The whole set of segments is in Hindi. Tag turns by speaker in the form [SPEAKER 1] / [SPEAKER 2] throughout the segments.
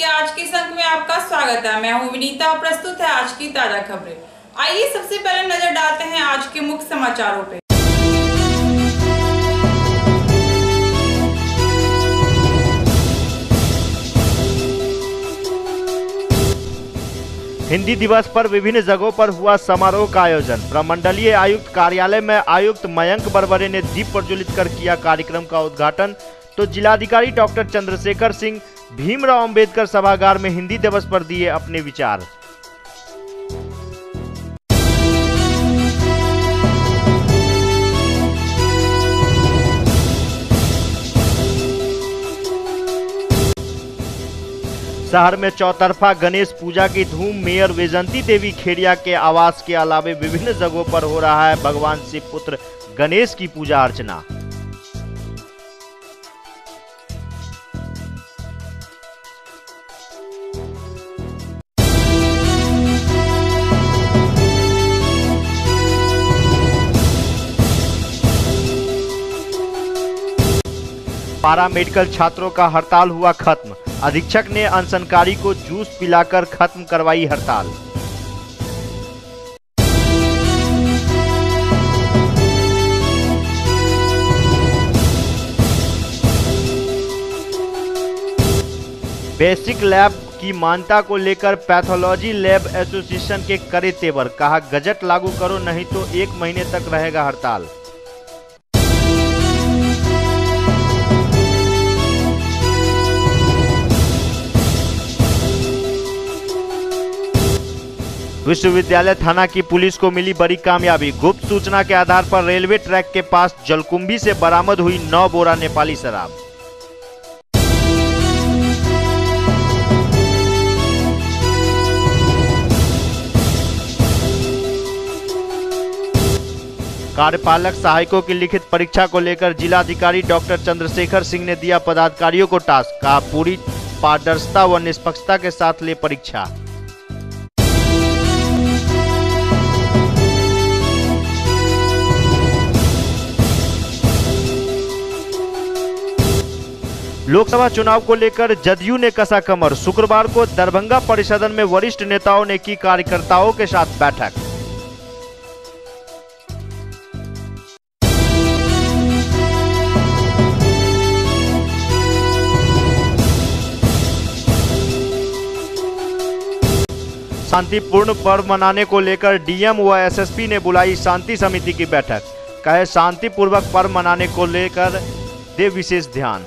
[SPEAKER 1] के आज के इस अंक में आपका स्वागत है। मैं हूं विनीता और प्रस्तुत है आज की ताजा खबरें। आइए सबसे पहले नजर डालते हैं आज के मुख्य समाचारों पे।
[SPEAKER 2] हिंदी दिवस पर विभिन्न जगहों पर हुआ समारोह का आयोजन। प्रमंडलीय आयुक्त कार्यालय में आयुक्त मयंक बरबरे ने दीप प्रज्वलित कर किया कार्यक्रम का उद्घाटन। तो जिलाधिकारी डॉक्टर चंद्रशेखर सिंह भीमराव अंबेडकर सभागार में हिंदी दिवस पर दिए अपने विचार। शहर में चौतरफा गणेश पूजा की धूम। मेयर वैजंती देवी खेड़िया के आवास के अलावे विभिन्न जगहों पर हो रहा है भगवान शिव पुत्र गणेश की पूजा अर्चना। पारा मेडिकल छात्रों का हड़ताल हुआ खत्म। अधीक्षक ने अनशनकारी को जूस पिलाकर खत्म करवाई हड़ताल। बेसिक लैब की मान्यता को लेकर पैथोलॉजी लैब एसोसिएशन के करे तेवर। कहा गजट लागू करो नहीं तो 1 महीने तक रहेगा हड़ताल। विश्वविद्यालय थाना की पुलिस को मिली बड़ी कामयाबी। गुप्त सूचना के आधार पर रेलवे ट्रैक के पास जलकुंभी से बरामद हुई 9 बोरा नेपाली शराब। कार्यपालक सहायकों की लिखित परीक्षा को लेकर जिलाधिकारी डॉक्टर चंद्रशेखर सिंह ने दिया पदाधिकारियों को टास्क। कहा पूरी पारदर्शिता व निष्पक्षता के साथ ले परीक्षा। लोकसभा चुनाव को लेकर जदयू ने कसा कमर। शुक्रवार को दरभंगा परिसदन में वरिष्ठ नेताओं ने की कार्यकर्ताओं के साथ बैठक। शांतिपूर्ण पर्व मनाने को लेकर डीएम व एसएसपी ने बुलाई शांति समिति की बैठक। कहे शांतिपूर्वक पर्व मनाने को लेकर दे विशेष ध्यान।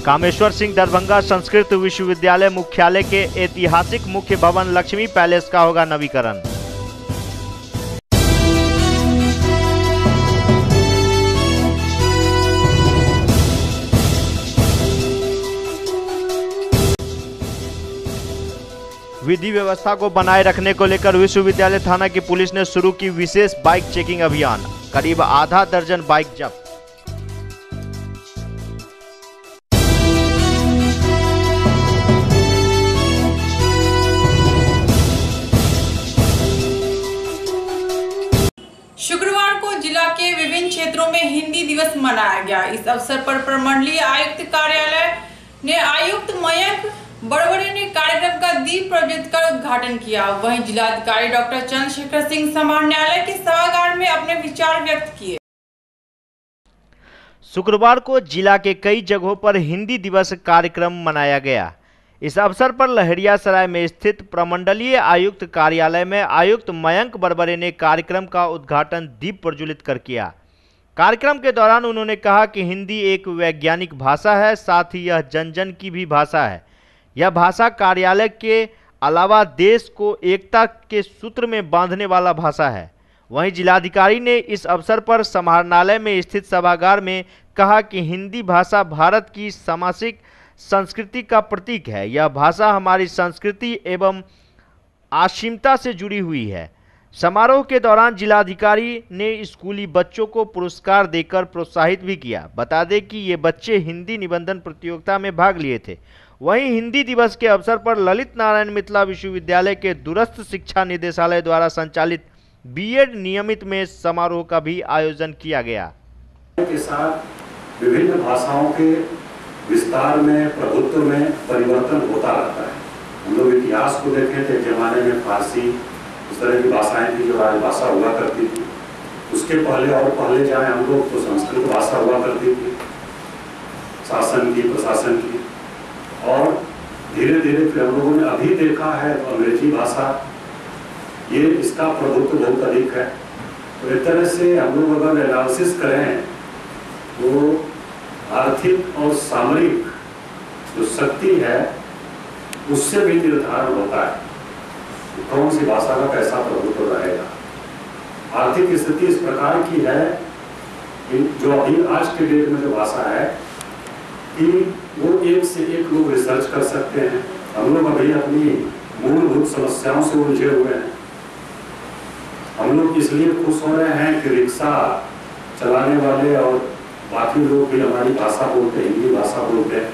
[SPEAKER 2] कामेश्वर सिंह दरभंगा संस्कृत विश्वविद्यालय मुख्यालय के ऐतिहासिक मुख्य भवन लक्ष्मी पैलेस का होगा नवीकरण। विधि व्यवस्था को बनाए रखने को लेकर विश्वविद्यालय थाना की पुलिस ने शुरू की विशेष बाइक चेकिंग अभियान। करीब आधा दर्जन बाइक जब्त।
[SPEAKER 1] शुक्रवार को जिला के विभिन्न क्षेत्रों में हिंदी दिवस मनाया गया। इस अवसर पर प्रमंडलीय आयुक्त कार्यालय ने आयुक्त मयंक बरबरे ने कार्यक्रम का दीप प्रज्वलित कर उद्घाटन किया। वहीं जिलाधिकारी डॉक्टर चंद्रशेखर सिंह समाहरणालय के सभागार में अपने विचार व्यक्त किए।
[SPEAKER 2] शुक्रवार को जिला के कई जगहों पर हिंदी दिवस कार्यक्रम मनाया गया। इस अवसर पर लहरियासराय में स्थित प्रमंडलीय आयुक्त कार्यालय में आयुक्त मयंक बरबरे ने कार्यक्रम का उद्घाटन दीप प्रज्वलित कर किया। कार्यक्रम के दौरान उन्होंने कहा कि हिंदी एक वैज्ञानिक भाषा है, साथ ही यह जन जन की भी भाषा है। यह भाषा कार्यालय के अलावा देश को एकता के सूत्र में बांधने वाला भाषा है। वहीं जिलाधिकारी ने इस अवसर पर समाहरणालय में स्थित सभागार में कहा कि हिंदी भाषा भारत की सामाजिक संस्कृति का प्रतीक है। यह भाषा हमारी संस्कृति एवं असीमता से जुड़ी हुई है। समारोह के दौरान जिलाधिकारी ने स्कूली बच्चों को पुरस्कार देकर प्रोत्साहित भी किया। बता दें कि ये बच्चे हिंदी निबंधन प्रतियोगिता में भाग लिए थे। वहीं हिंदी दिवस के अवसर पर ललित नारायण मिथिला विश्वविद्यालय के दूरस्थ शिक्षा निदेशालय द्वारा संचालित बीएड नियमित में समारोह का भी आयोजन किया गया।
[SPEAKER 3] के साथ विभिन्न भाषाओं के विस्तार में, प्रभुत्व में परिवर्तन होता रहता है। हम लोग इतिहास को देखें तो एक जमाने में फारसी, इस तरह की भाषाएं थी जो राजभाषा हुआ करती थी। उसके पहले और पहले जाए हम लोग तो संस्कृत भाषा हुआ करती थी, शासन की, प्रशासन की, और धीरे धीरे फिर हम लोगों ने अभी देखा है तो अंग्रेजी भाषा, ये इसका प्रभुत्व बहुत अधिक है। तो एक तरह से हम लोग अगर एनालिसिस करें तो आर्थिक और सामरिक जो शक्ति है उससे भी निर्धारण होता है कि कौन सी भाषा का कैसा प्रभुत्व रहेगा। आर्थिक स्थिति इस प्रकार की है कि जो अभी आज के डेट में जो भाषा है कि वो एक से एक लोग रिसर्च कर सकते हैं। हम लोग अभी अपनी मूलभूत समस्याओं से उलझे हुए हैं। हम लोग इसलिए खुश हो रहे हैं कि रिक्शा चलाने वाले और बाकी लोग भी हमारी भाषा बोलते हैं, हिंदी भाषा बोलते हैं।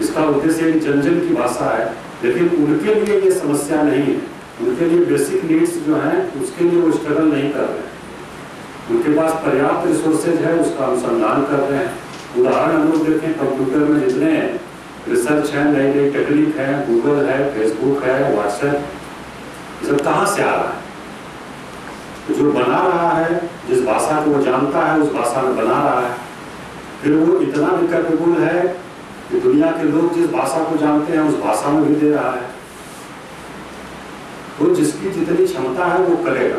[SPEAKER 3] इसका उद्देश्य एक जन की भाषा है, लेकिन उनके लिए ये समस्या नहीं है। उनके लिए बेसिक नीड्स जो हैं उसके लिए वो स्ट्रगल नहीं कर रहे हैं। उनके पास पर्याप्त रिसोर्सेज है, उसका अनुसंधान कर रहे हैं। उदाहरण हम लोग देखें, कंप्यूटर में जितने रिसर्च है, नई नई टेक्निक है, गूगल है, फेसबुक है, व्हाट्सएप, ये सब कहाँ से आ रहा है? तो जो बना रहा है, जिस भाषा को वो जानता है उस भाषा में बना रहा है, फिर वो इतना भी कैपेबल है कि दुनिया के लोग जिस भाषा को जानते हैं उस भाषा में भी दे रहा है। तो जिसकी जितनी क्षमता है वो करेगा।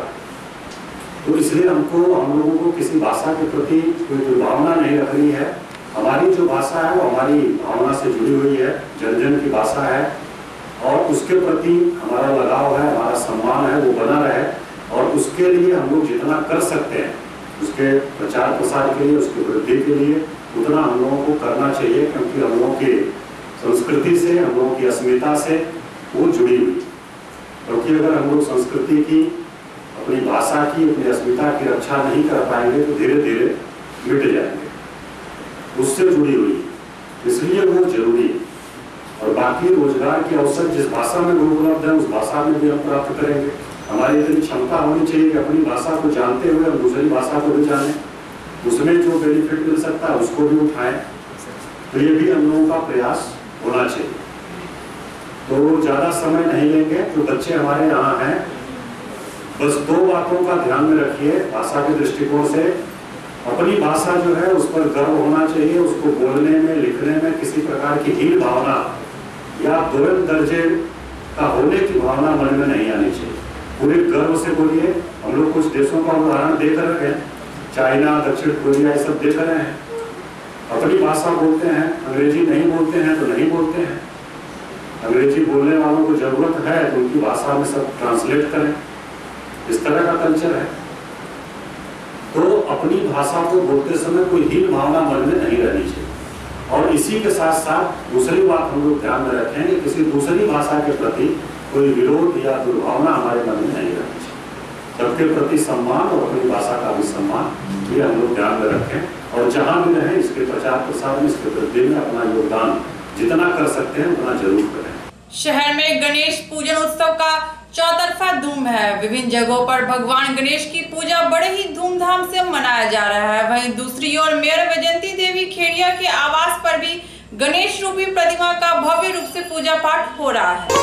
[SPEAKER 3] तो इसलिए हम लोगों को किसी भाषा के प्रति कोई दुर्भावना नहीं रखनी है। हमारी जो भाषा है वो हमारी भावना से जुड़ी हुई है, जन जन की भाषा है, और उसके प्रति हमारा लगाव है, हमारा सम्मान है, वो बना रहे। और उसके लिए हम लोग जितना कर सकते हैं, उसके प्रचार प्रसार के लिए, उसकी वृद्धि के लिए, उतना हम लोगों को करना चाहिए, क्योंकि हम लोगों की संस्कृति से, हम लोगों की अस्मिता से वो जुड़ी हुई। क्योंकि अगर हम लोग संस्कृति की, अपनी भाषा की, अपनी अस्मिता की रक्षा नहीं कर पाएंगे तो धीरे धीरे मिट जाएंगे। उससे जुड़ी हुई, इसलिए वो जरूरी है। और बाकी रोजगार के अवसर जिस भाषा में वो उपलब्ध है उस भाषा में भी हम प्राप्त करेंगे। हमारी इतनी क्षमता होनी चाहिए कि अपनी भाषा को जानते हुए हम दूसरी भाषा को भी जानें, उसमें जो बेनिफिट मिल सकता है उसको भी उठाएं। तो ये भी हम लोगों का प्रयास होना चाहिए। तो ज़्यादा समय नहीं लेंगे। जो बच्चे हमारे यहाँ हैं, बस 2 बातों का ध्यान में रखिए भाषा के दृष्टिकोण से। अपनी भाषा जो है उस पर गर्व होना चाहिए। उसको बोलने में, लिखने में किसी प्रकार की हीन भावना या दोयम दर्जे का होने की भावना मन में नहीं आनी चाहिए। पूरे गर्व से बोलिए। हम लोग कुछ देशों का उदाहरण देख रहे हैं, चाइना, दक्षिण कोरिया, ये सब देख रहे हैं। अपनी भाषा बोलते हैं, अंग्रेजी नहीं बोलते हैं तो नहीं बोलते हैं। अंग्रेजी बोलने वालों को जरूरत है तो उनकी भाषा में सब ट्रांसलेट करें। इस तरह का कल्चर है। तो अपनी भाषा को बोलते समय कोई हीन भावना मन में नहीं रहनी चाहिए। और इसी के साथ साथ दूसरी बात हम लोग ध्यान में रखें कि किसी दूसरी भाषा के प्रति कोई विरोध या दुर्भावना हमारे मन में नहीं रहनी चाहिए। सबके प्रति सम्मान और अपनी भाषा का भी सम्मान, ये हम लोग ध्यान में रखें। और जहाँ भी रहें इसके प्रचार प्रसार में, इसके वृद्धि में अपना योगदान जितना कर सकते हैं उतना जरूर करें।
[SPEAKER 1] शहर में गणेश पूजन उत्सव का चौतरफा धूम है। विभिन्न जगहों पर भगवान गणेश की पूजा बड़े ही धूमधाम से मनाया जा रहा है। वहीं दूसरी ओर मेयर वैजयंती देवी खेड़िया के आवास पर भी गणेश रूपी प्रतिमा का भव्य रूप से पूजा पाठ हो रहा है।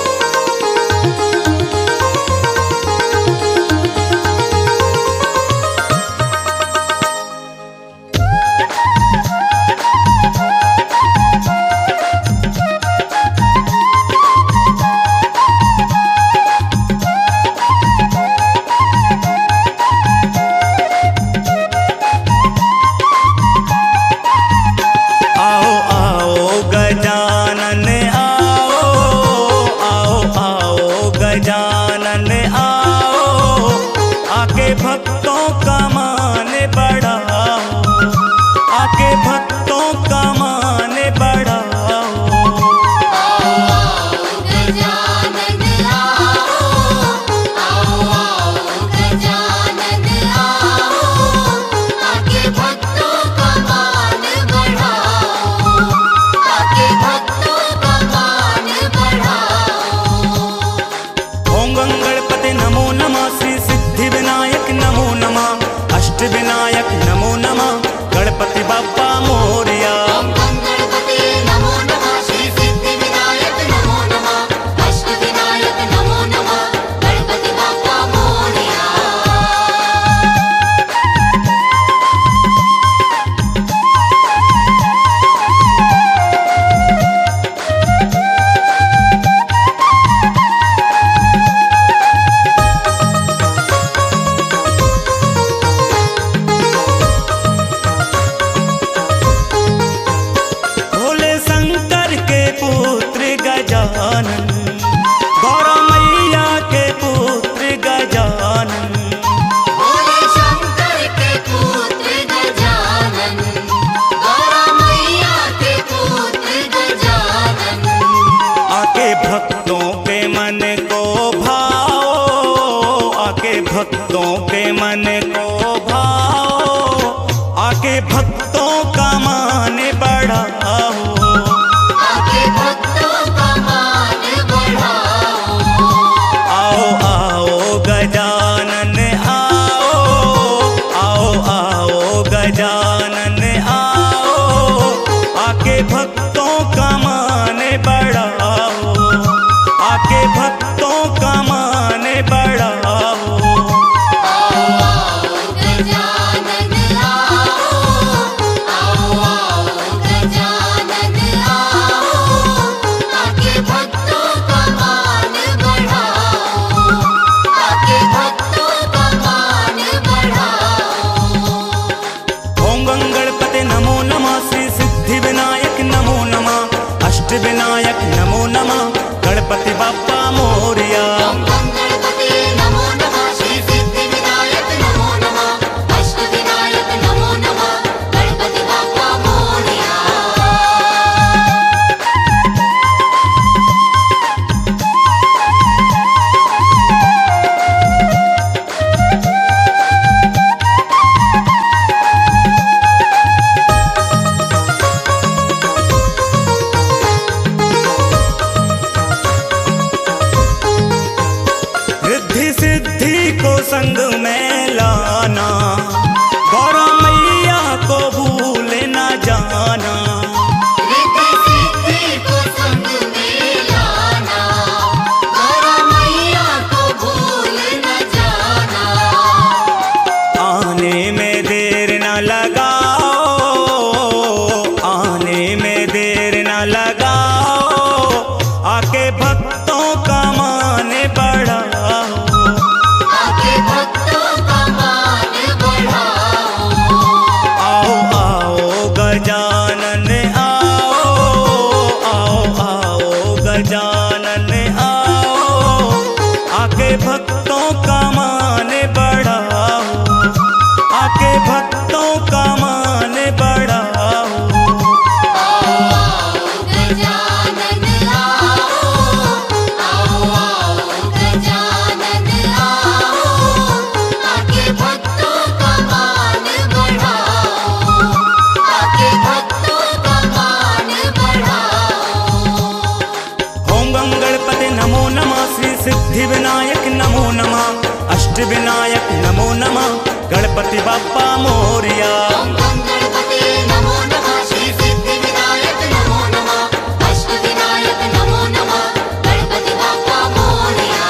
[SPEAKER 4] अष्टविनायक नमो नमः, गणपति बाप्पा मोरया। सिद्धि को संग में लाना, गौरा मैया को भूल न जाना।
[SPEAKER 5] रिद्धि सिद्धि को संग में लाना, गौरा मैया को भूल न जाना।
[SPEAKER 4] आने में देर न लगाओ, आने में देर न लगाओ, आके भक्तों का मान बढ़ाओ। भक्तों का मान बढ़ाओ, आके भक्तों का मान बढ़ाओ।
[SPEAKER 5] आओ गजानन आओ, आओ गजानन आओ, आके भक्तों का मान बढ़ाओ, आके भक्तों का मान बढ़ाओ।
[SPEAKER 4] ओम गं गणपते नमो नमः, श्री सिद्धि विनायक नमो नमः, अष्टविनायक नमो नमः, गणपति बाप्पा मोरया।
[SPEAKER 5] ओम गं गणपते नमो नमः, श्री सिद्धि विनायक नमो नमः, अष्टविनायक नमो नमः, गणपति बाप्पा मोरया।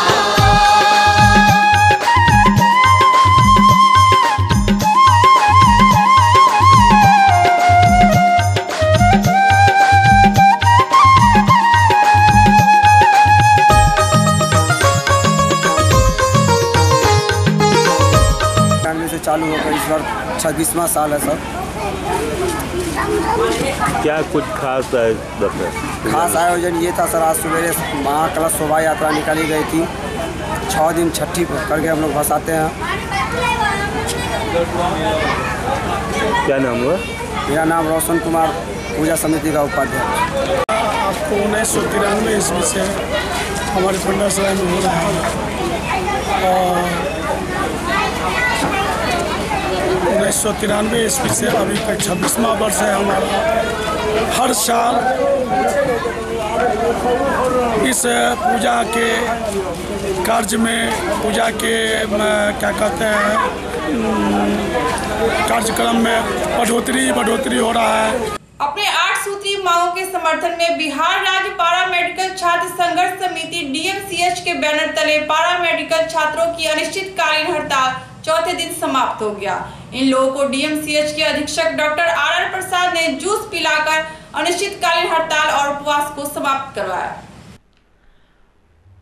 [SPEAKER 6] से चालू होकर इस बार 26वां साल है सर।
[SPEAKER 7] क्या कुछ खास है?
[SPEAKER 6] खास आयोजन ये था सर, आज सवेरे महाकलश शोभा यात्रा निकाली गई थी। 6 दिन छठी करके हम लोग भसाते हैं।
[SPEAKER 7] क्या नाम हुआ?
[SPEAKER 6] मेरा नाम रोशन कुमार, पूजा समिति का उपाध्यक्ष।
[SPEAKER 8] आपको 1993 ईस्वी से हमारे पंडासराय में हो रहा है और 1993 ईस्वी से अभी तक 26वां वर्ष है हमारा। हर साल इस पूजा के कार्य में, पूजा के क्या कहते हैं कार्यक्रम में बढ़ोतरी हो रहा है।
[SPEAKER 1] अपने 8 सूत्री मांगों के समर्थन में बिहार राज्य पारा मेडिकल छात्र संघर्ष समिति DMCH के बैनर तले पारा मेडिकल छात्रों की अनिश्चितकालीन हड़ताल चौथे दिन समाप्त हो गया। इन लोगों को DMCH के अधीक्षक डॉक्टर RR प्रसाद ने जूस पिलाकर अनिश्चितकालीन हड़ताल और उपवास को समाप्त करवाया।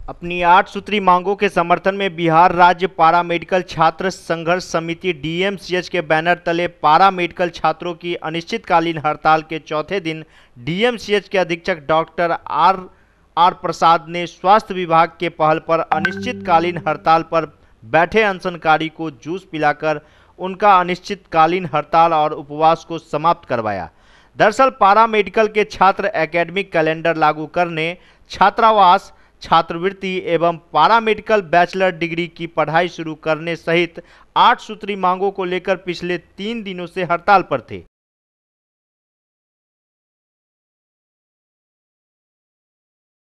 [SPEAKER 2] अपनी 8 सूत्री मांगों के समर्थन में बिहार राज्य पारा मेडिकल छात्र संघर्ष समिति DMCH के बैनर तले पारा मेडिकल छात्रों की अनिश्चितकालीन हड़ताल के चौथे दिन DMCH के अधीक्षक डॉक्टर RR प्रसाद ने स्वास्थ्य विभाग के पहल पर अनिश्चितकालीन हड़ताल पर बैठे अनशनकारी को जूस पिलाकर उनका अनिश्चितकालीन हड़ताल और उपवास को समाप्त करवाया। दरअसल पारा मेडिकल के छात्र एकेडमिक कैलेंडर लागू करने, छात्रावास, छात्रवृत्ति एवं पारा मेडिकल बैचलर डिग्री की पढ़ाई शुरू करने सहित 8 सूत्री मांगों को लेकर पिछले 3 दिनों से हड़ताल पर थे।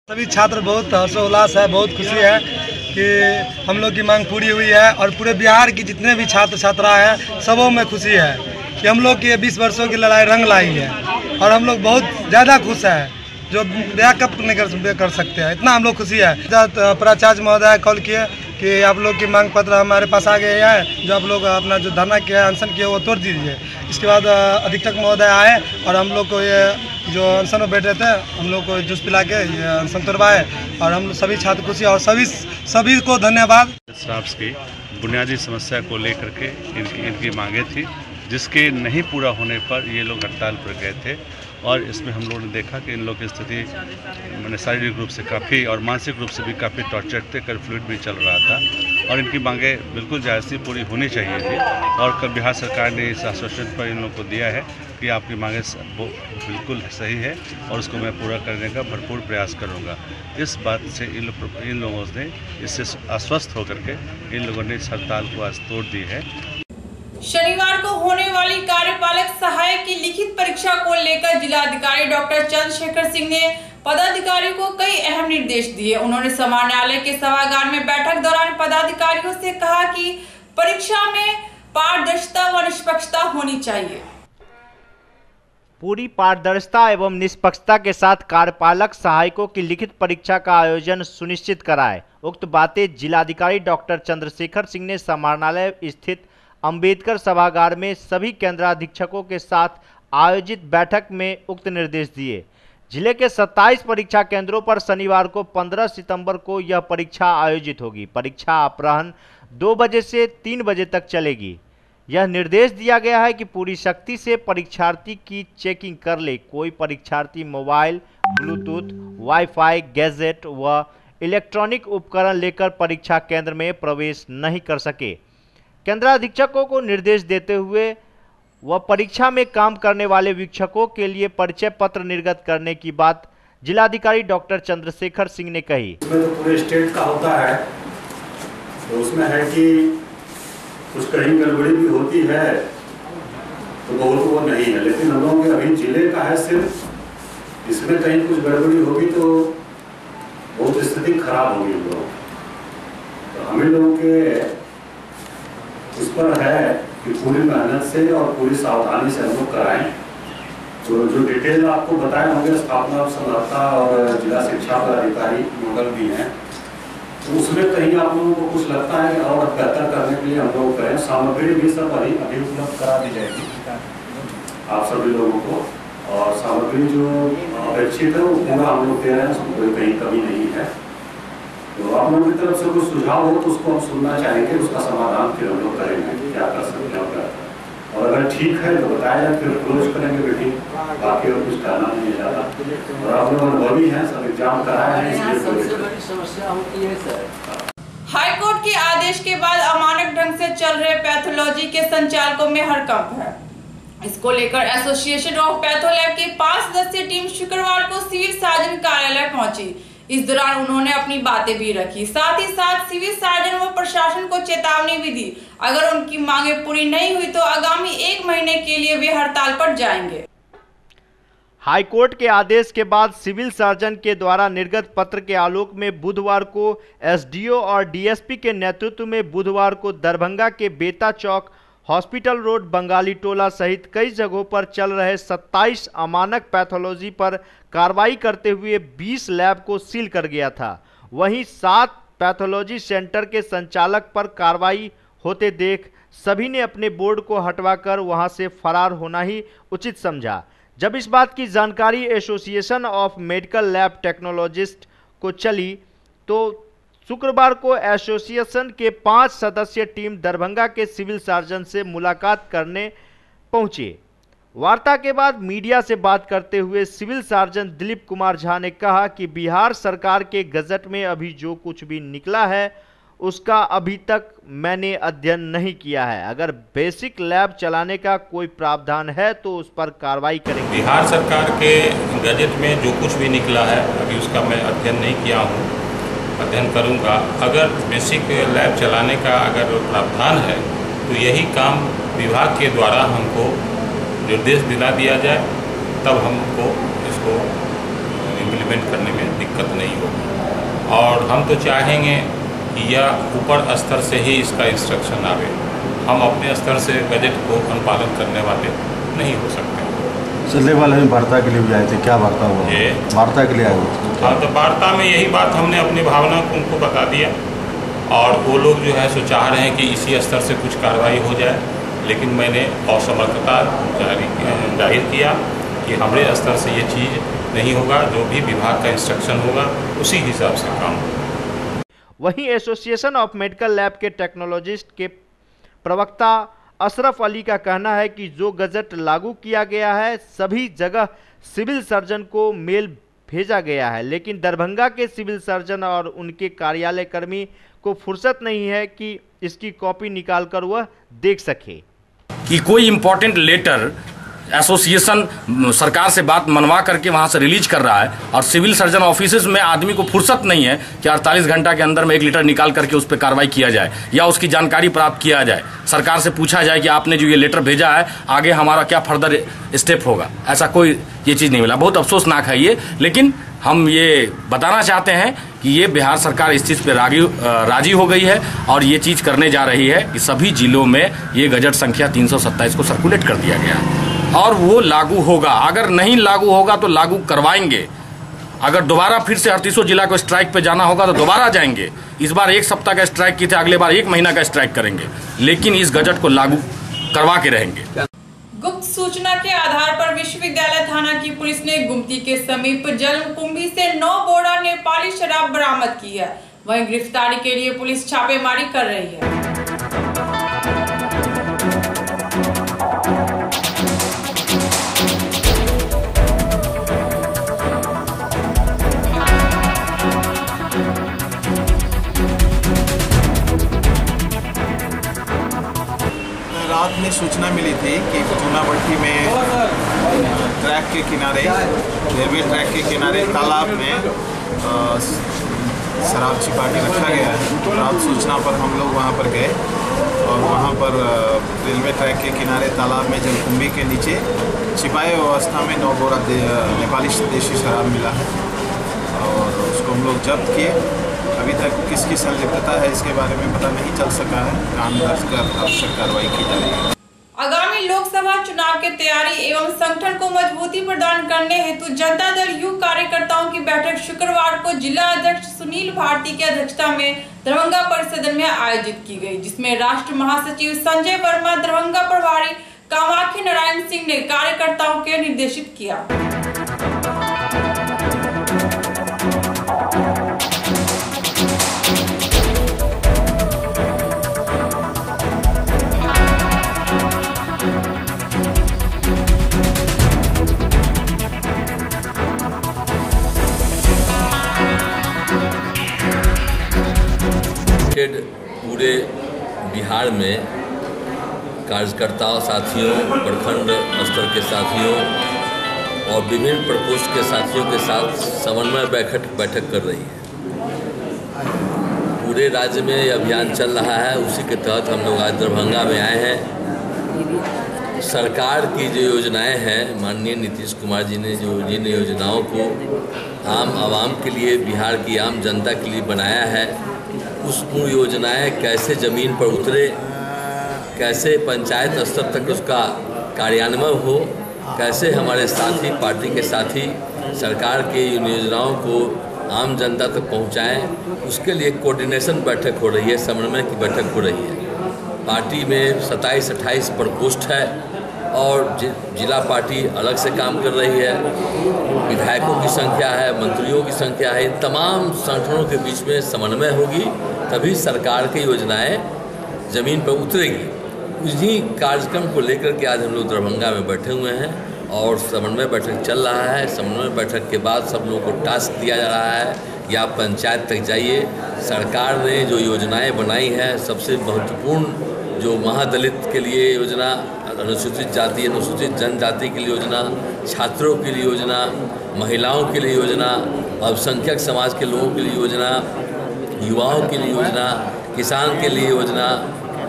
[SPEAKER 9] सभी छात्र बहुत हर्षोल्लास है, बहुत खुशी है कि हम लोग की मांग पूरी हुई है और पूरे बिहार की जितने भी छात्र छात्रा हैं सबों में खुशी है कि हम लोग की 20 वर्षों की लड़ाई रंग लाई है और हम लोग बहुत ज़्यादा खुश है, जो बैकअप नहीं कर सकते हैं, इतना हम लोग खुशी है। प्राचार्य महोदय कॉल किए कि आप लोग की मांग पत्र हमारे पास आ गए हैं, जो आप लोग अपना जो धरना किया, अनशन किया वो तोड़ दीजिए। इसके बाद अधीक्षक महोदय आए और हम लोग को ये जो अनशन में बैठे थे हम लोग को जूस पिला के ये अनशन तोड़वाए और हम सभी छात्र खुशी और सभी को धन्यवाद।
[SPEAKER 7] स्टाफ्स की बुनियादी समस्या को लेकर के इनकी मांगे थी, जिसके नहीं पूरा होने पर ये लोग हड़ताल पर गए थे और इसमें हम लोगों ने देखा कि इन लोगों की स्थिति मैंने शारीरिक रूप से काफ़ी और मानसिक रूप से भी काफ़ी टॉर्चर थे, कर फ्लूइड भी चल रहा था और इनकी मांगें बिल्कुल जायज़ थी, पूरी होनी चाहिए थी। और कल बिहार सरकार ने इस आश्वासन पर इन लोगों को दिया है कि आपकी मांगें वो बिल्कुल सही है और उसको मैं पूरा करने का भरपूर प्रयास करूँगा। इस बात से इन लोगों ने इससे आश्वस्त होकर के इन लोगों ने इस हड़ताल को आज तोड़ दी है।
[SPEAKER 1] शनिवार को होने वाली कार्यपालक सहायक की लिखित परीक्षा को लेकर जिलाधिकारी डॉक्टर चंद्रशेखर सिंह ने पदाधिकारियों को कई अहम निर्देश दिए। उन्होंने समान्यालय के सभागार में बैठक दौरान पदाधिकारियों से कहा कि परीक्षा में पारदर्शिता व निष्पक्षता होनी चाहिए।
[SPEAKER 2] पूरी पारदर्शिता एवं निष्पक्षता के साथ कार्यपालक सहायकों की लिखित परीक्षा का आयोजन सुनिश्चित कराए। उक्त बातें जिलाधिकारी डॉक्टर चंद्रशेखर सिंह ने समाहरणालय स्थित अंबेडकर सभागार में सभी केंद्राधीक्षकों के साथ आयोजित बैठक में उक्त निर्देश दिए। जिले के 27 परीक्षा केंद्रों पर शनिवार को 15 सितंबर को यह परीक्षा आयोजित होगी। परीक्षा अपराह्न 2 बजे से 3 बजे तक चलेगी। यह निर्देश दिया गया है कि पूरी शक्ति से परीक्षार्थी की चेकिंग कर ले। कोई परीक्षार्थी मोबाइल, ब्लूटूथ, वाईफाई, गैजेट व इलेक्ट्रॉनिक उपकरण लेकर परीक्षा केंद्र में प्रवेश नहीं कर सके। केंद्राधीक्षकों को निर्देश देते हुए वह परीक्षा में काम करने वाले वीक्षकों के लिए परिचय पत्र निर्गत करने की बात जिलाधिकारी डॉक्टर चंद्रशेखर सिंह ने कही।
[SPEAKER 3] इसमें तो पूरे स्टेट का होता है, तो उसमें है कि कुछ कहीं गड़बड़ी भी होती है तो बहुत वो नहीं है, लेकिन हम लोगों के अभी जिले का है सिर्फ, इसमें कहीं कुछ गड़बड़ी होगी तो बहुत स्थिति खराब होगी हम लोग। तो हम लोगों के इस पर है कि पूरी मेहनत से और पूरी सावधानी से हम लोग कराएं। तो जो डिटेल आपको बताए होंगे स्थापना संरक्षता और जिला शिक्षा पदाधिकारी नोडल भी हैं, तो उसमें कहीं आप लोगों को कुछ लगता है और बेहतर करने के लिए हम लोग करें। सामग्री भी सब अभी उपलब्ध करा दी जाएगी आप सभी लोगों को, और सामग्री जो अपेक्षित है वो पूरा हम लोग दे रहे हैं, उसमें कोई कहीं कमी नहीं है। तो आप लोगों की तरफ से कोई सुझाव हो तो उसको हम सुनना चाहेंगे, उसका समाधान फिर हम लोग करेंगे क्या कर सकते हैं। और अगर ठीक है तो बताया जाए, फिर क्लोज करेंगे मीटिंग, बाकी और कुछ करना नहीं है ज़्यादा। और आप लोग अनुभवी हैं, सब एग्जाम कराए हैं, इसलिए
[SPEAKER 6] समस्या होती है सर।
[SPEAKER 1] हाईकोर्ट के आदेश के बाद अमानक ढंग से चल रहे पैथोलॉजी के संचालकों में हड़कंप है। इसको लेकर एसोसिएशन ऑफ पैथोलैब की 5 सदस्यीय टीम शुक्रवार को सिविल सर्जन कार्यालय पहुंची। इस दौरान उन्होंने अपनी बातें भी रखी, साथ ही साथ सिविल सर्जन व प्रशासन को चेतावनी भी दी। अगर उनकी मांगे पूरी नहीं हुई तो आगामी 1 महीने के लिए वे हड़ताल पर जाएंगे।
[SPEAKER 2] हाईकोर्ट के आदेश के बाद सिविल सर्जन के द्वारा निर्गत पत्र के आलोक में बुधवार को एसडीओ और डीएसपी के नेतृत्व में बुधवार को दरभंगा के बेता चौक, हॉस्पिटल रोड, बंगाली टोला सहित कई जगहों पर चल रहे 27 अमानक पैथोलॉजी पर कार्रवाई करते हुए 20 लैब को सील कर गया था। वहीं 7 पैथोलॉजी सेंटर के संचालक पर कार्रवाई होते देख सभी ने अपने बोर्ड को हटवाकर वहां से फरार होना ही उचित समझा। जब इस बात की जानकारी association of medical lab technologist को चली तो शुक्रवार को एसोसिएशन के 5 सदस्यीय टीम दरभंगा के सिविल सर्जन से मुलाकात करने पहुंचे। वार्ता के बाद मीडिया से बात करते हुए सिविल सर्जन दिलीप कुमार झा ने कहा कि बिहार सरकार के गजट में अभी जो कुछ भी निकला है उसका अभी तक मैंने अध्ययन नहीं किया है। अगर बेसिक लैब चलाने का कोई प्रावधान है तो उस पर कार्रवाई करेंगे।
[SPEAKER 10] बिहार सरकार के गजट में जो कुछ भी निकला है अभी उसका मैं अध्ययन नहीं किया हूँ, अध्ययन करूँगा। अगर बेसिक लैब चलाने का अगर प्रावधान है तो यही काम विभाग के द्वारा हमको निर्देश दिला दिया जाए, तब हमको इसको इम्प्लीमेंट करने में दिक्कत नहीं होगी। और हम तो चाहेंगे कि यह ऊपर स्तर से ही इसका इंस्ट्रक्शन आवे, हम अपने स्तर से बजट को अनुपालन करने वाले नहीं हो सकते।
[SPEAKER 11] चलने वाले में वार्ता के लिए भी आए थे, क्या वार्ता हुआ?
[SPEAKER 10] ये
[SPEAKER 11] वार्ता के लिए आए थे।
[SPEAKER 10] हाँ, तो वार्ता में यही बात हमने अपनी भावना को उनको बता दिया और वो लोग जो है सो चाह रहे हैं कि इसी स्तर से कुछ कार्रवाई हो जाए, लेकिन मैंने असमर्थता जाहिर किया कि हमारे स्तर से ये चीज़ नहीं होगा, जो भी विभाग का इंस्ट्रक्शन होगा उसी हिसाब से काम होगा।
[SPEAKER 2] वहीं एसोसिएशन ऑफ मेडिकल लैब के टेक्नोलॉजिस्ट के प्रवक्ता अशरफ अली का कहना है कि जो गजट लागू किया गया है सभी जगह सिविल सर्जन को मेल भेजा गया है, लेकिन दरभंगा के सिविल सर्जन और उनके कार्यालय कर्मी को फुर्सत नहीं है कि इसकी कॉपी निकालकर वह देख सके।
[SPEAKER 12] कि कोई इम्पोर्टेंट लेटर एसोसिएशन सरकार से बात मनवा करके वहाँ से रिलीज कर रहा है और सिविल सर्जन ऑफिस में आदमी को फुर्सत नहीं है कि 48 घंटा के अंदर में एक लेटर निकाल करके उस पर कार्रवाई किया जाए या उसकी जानकारी प्राप्त किया जाए, सरकार से पूछा जाए कि आपने जो ये लेटर भेजा है आगे हमारा क्या फर्दर स्टेप होगा। ऐसा कोई ये चीज़ नहीं मिला। बहुत अफसोसनाक है ये, लेकिन हम ये बताना चाहते हैं कि ये बिहार सरकार इस चीज़ पे राजी हो गई है और ये चीज़ करने जा रही है कि सभी जिलों में ये गजट संख्या 327 को सर्कुलेट कर दिया गया है और वो लागू होगा। अगर नहीं लागू होगा तो लागू करवाएंगे। अगर दोबारा फिर से 38 जिला को स्ट्राइक पे जाना होगा तो दोबारा जाएंगे। इस बार 1 सप्ताह का स्ट्राइक की थे, अगले बार 1 महीना का स्ट्राइक करेंगे, लेकिन इस गजट को लागू करवा के रहेंगे।
[SPEAKER 1] गुप्त सूचना के आधार पर विश्वविद्यालय थाना की पुलिस ने गुमती के समीप जलकुंभी से 9 बोरा नेपाली शराब बरामद की है। वहीं गिरफ्तारी के लिए पुलिस छापेमारी कर रही है।
[SPEAKER 13] रात में सूचना मिली थी कि चूनाभट्टी में ट्रैक के किनारे, रेलवे ट्रैक के किनारे तालाब में शराब छिपा के रखा गया है। रात सूचना पर हम लोग वहां पर गए और वहां पर रेलवे ट्रैक के किनारे तालाब में जलकुंभी के नीचे छिपाए अवस्था में 9 बोरा नेपाली देशी शराब मिला है और उसको हम लोग जब्त किए। अभी तक किसकी संलिप्तता है इसके बारे में पता नहीं चल सका है। कानून दर्ज कर आवश्यक कार्रवाई की जा रही है।
[SPEAKER 1] आगामी लोकसभा चुनाव की तैयारी एवं संगठन को मजबूती प्रदान करने हेतु जनता दल युवा कार्यकर्ताओं की बैठक शुक्रवार को जिला अध्यक्ष सुनील भारती की अध्यक्षता में दरभंगा परिसर में आयोजित की गई, जिसमें राष्ट्र महासचिव संजय वर्मा, दरभंगा प्रभारी कामाख्या नारायण सिंह ने कार्यकर्ताओं के निर्देशित किया।
[SPEAKER 14] पूरे बिहार में कार्यकर्ताओं, साथियों, प्रखंड स्तर के साथियों और विभिन्न प्रकोष्ठ के साथियों के साथ समन्वय बैठक कर रही है। पूरे राज्य में ये अभियान चल रहा है, उसी के तहत हम लोग आज दरभंगा में आए हैं। सरकार की जो योजनाएं हैं, माननीय नीतीश कुमार जी ने जो जिन योजनाओं को आम आवाम के लिए, बिहार की आम जनता के लिए बनाया है, उस योजनाएं कैसे ज़मीन पर उतरे, कैसे पंचायत स्तर तक उसका कार्यान्वयन हो, कैसे हमारे साथी, पार्टी के साथी सरकार की इन योजनाओं को आम जनता तक पहुंचाएं, उसके लिए कोऑर्डिनेशन बैठक हो रही है, समन्वय की बैठक हो रही है। पार्टी में 27-28 प्रकोष्ठ है और जिला पार्टी अलग से काम कर रही है। विधायकों की संख्या है, मंत्रियों की संख्या है। इन तमाम संगठनों के बीच में समन्वय होगी, तभी सरकार की योजनाएं ज़मीन पर उतरेगी। उसी कार्यक्रम को लेकर के आज हम लोग दरभंगा में बैठे हुए हैं और समन्वय बैठक चल रहा है। समन्वय बैठक के बाद सब लोगों को टास्क दिया जा रहा है कि आप पंचायत तक जाइए। सरकार ने जो योजनाएं बनाई हैं, सबसे महत्वपूर्ण जो महादलित के लिए योजना, अनुसूचित जाति अनुसूचित जनजाति के लिए योजना, छात्रों के लिए योजना, महिलाओं के लिए योजना, अल्पसंख्यक समाज के लोगों के लिए योजना, युवाओं के लिए योजना, किसान के लिए योजना,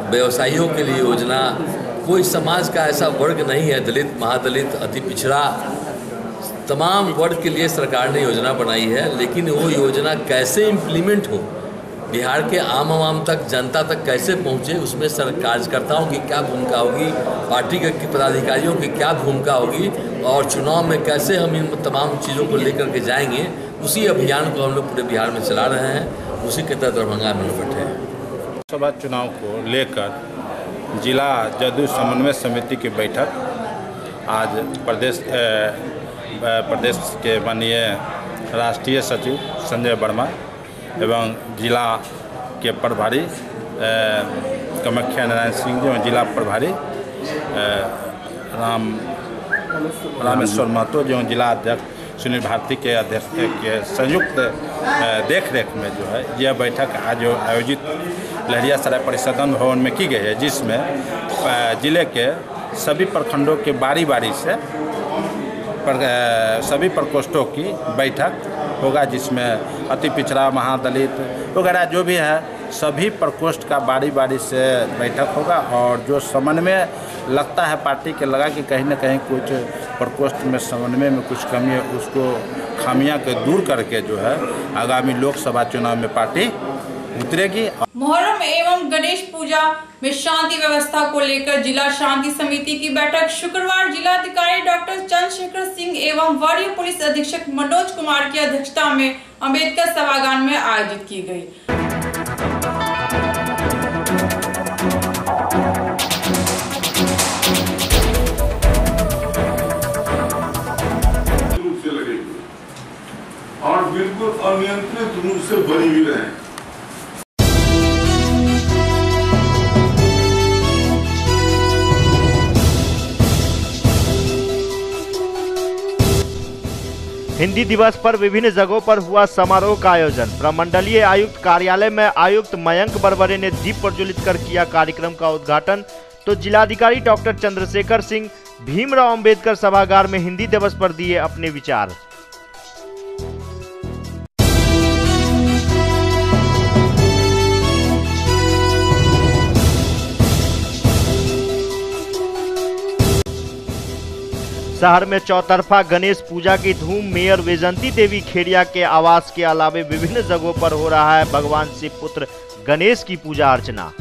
[SPEAKER 14] व्यवसायियों के लिए योजना। कोई समाज का ऐसा वर्ग नहीं है, दलित, महादलित, अति पिछड़ा, तमाम वर्ग के लिए सरकार ने योजना बनाई है। लेकिन वो योजना कैसे इम्प्लीमेंट हो, बिहार के आम आवाम तक, जनता तक कैसे पहुँचे, उसमें कार्यकर्ताओं की क्या भूमिका होगी, पार्टी के पदाधिकारियों की क्या भूमिका होगी और चुनाव में कैसे हम इन तमाम चीज़ों को लेकर के जाएंगे, उसी अभियान को हम लोग पूरे बिहार में चला रहे हैं। उसी के तहत दरभंगा में बैठे हैं।
[SPEAKER 15] लोकसभा चुनाव को लेकर जिला जदयू समन्वय समिति की बैठक आज प्रदेश के माननीय राष्ट्रीय सचिव संजय वर्मा एवं जिला के प्रभारी कामाख्या नारायण सिंह जी, जिला प्रभारी रामेश्वर महतो जो जिला अध्यक्ष सुनील भारती के अध्यक्ष के संयुक्त देख रेख में जो है यह बैठक आज आयोजित लहरियासराय परिसदन भवन में की गई है, जिसमें जिले के सभी प्रखंडों के बारी बारी से सभी प्रकोष्ठों की बैठक होगा, जिसमें अति पिछड़ा, महादलित वगैरह जो भी है सभी प्रकोष्ठ का बारी बारी से बैठक होगा। और जो समन्वय लगता है पार्टी के लगा कि कहीं ना कहीं कुछ प्रकोष्ठ में समन्वय में कुछ कमी है, उसको खामियां के दूर करके जो है आगामी लोकसभा चुनाव में पार्टी उतरेगी।
[SPEAKER 1] मुहर्रम एवं गणेश पूजा में शांति व्यवस्था को लेकर जिला शांति समिति की बैठक शुक्रवार जिलाधिकारी डॉक्टर चंद्रशेखर सिंह एवं वरीय पुलिस अधीक्षक मनोज कुमार की अध्यक्षता में अम्बेडकर सभागार में आयोजित की गई।
[SPEAKER 16] और बिल्कुल अनियंत्रित रूप से बनी हुई रहे।
[SPEAKER 2] हिंदी दिवस पर विभिन्न जगहों पर हुआ समारोह का आयोजन। प्रमंडलीय आयुक्त कार्यालय में आयुक्त मयंक बरबरे ने दीप प्रज्वलित कर किया कार्यक्रम का उद्घाटन, तो जिलाधिकारी डॉक्टर चंद्रशेखर सिंह भीमराव अंबेडकर सभागार में हिंदी दिवस पर दिए अपने विचार। शहर में चौतरफा गणेश पूजा की धूम। मेयर वैजंती देवी खेड़िया के आवास के अलावे विभिन्न जगहों पर हो रहा है भगवान शिव पुत्र गणेश की पूजा अर्चना।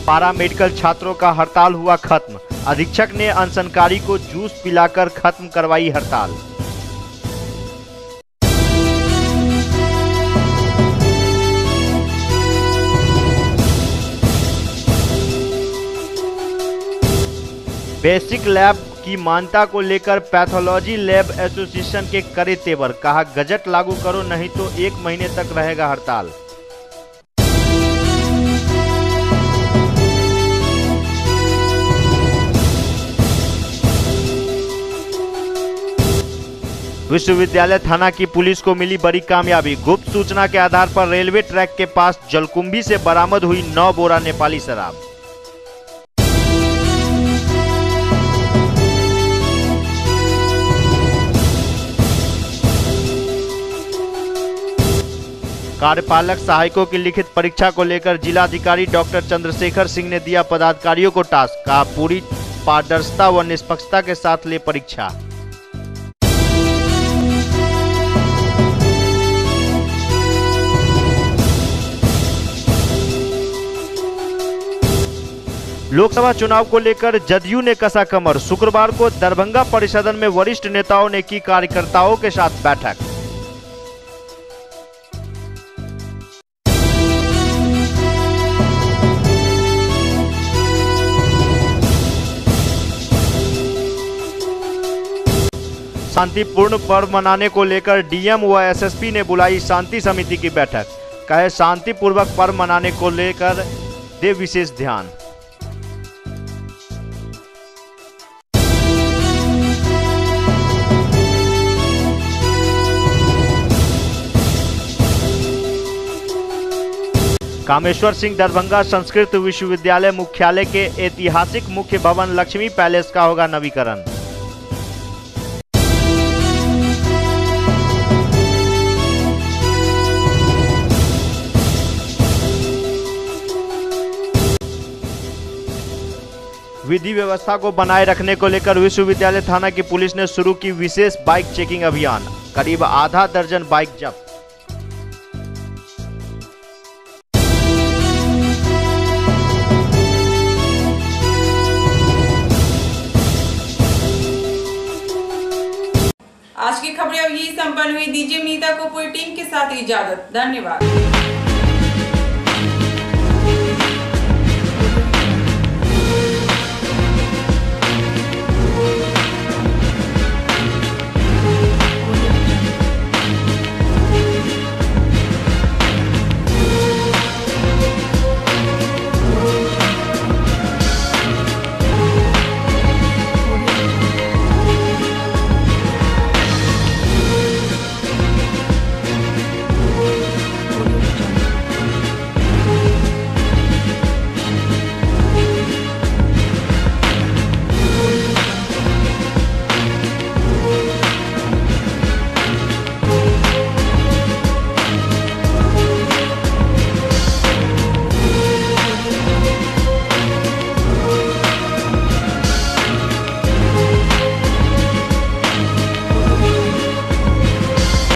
[SPEAKER 2] पारा मेडिकल छात्रों का हड़ताल हुआ खत्म। अधीक्षक ने अनशनकारी को जूस पिलाकर खत्म करवाई हड़ताल। बेसिक लैब की मान्यता को लेकर पैथोलॉजी लैब एसोसिएशन के करे तेवर। कहा गजट लागू करो नहीं तो 1 महीने तक रहेगा हड़ताल। विश्वविद्यालय थाना की पुलिस को मिली बड़ी कामयाबी। गुप्त सूचना के आधार पर रेलवे ट्रैक के पास जलकुंभी से बरामद हुई 9 बोरा नेपाली शराब। कार्यपालक सहायकों की लिखित परीक्षा को लेकर जिलाधिकारी डॉक्टर चंद्रशेखर सिंह ने दिया पदाधिकारियों को टास्क। कहा पूरी पारदर्शिता व निष्पक्षता के साथ ले परीक्षा। लोकसभा चुनाव को लेकर जदयू ने कसा कमर। शुक्रवार को दरभंगा परिसदन में वरिष्ठ नेताओं ने की कार्यकर्ताओं के साथ बैठक। शांतिपूर्ण पर्व मनाने को लेकर डीएम व एसएसपी ने बुलाई शांति समिति की बैठक। कहे शांतिपूर्वक पर्व मनाने को लेकर दे विशेष ध्यान। कामेश्वर सिंह दरभंगा संस्कृत विश्वविद्यालय मुख्यालय के ऐतिहासिक मुख्य भवन लक्ष्मी पैलेस का होगा नवीकरण। विधि व्यवस्था को बनाए रखने को लेकर विश्वविद्यालय थाना की पुलिस ने शुरू की विशेष बाइक चेकिंग अभियान। करीब आधा दर्जन बाइक जब्त।
[SPEAKER 1] आज की खबरें अब यही संपन्न हुई। दीजिए मीता को पूरी टीम के साथ इजाजत। धन्यवाद।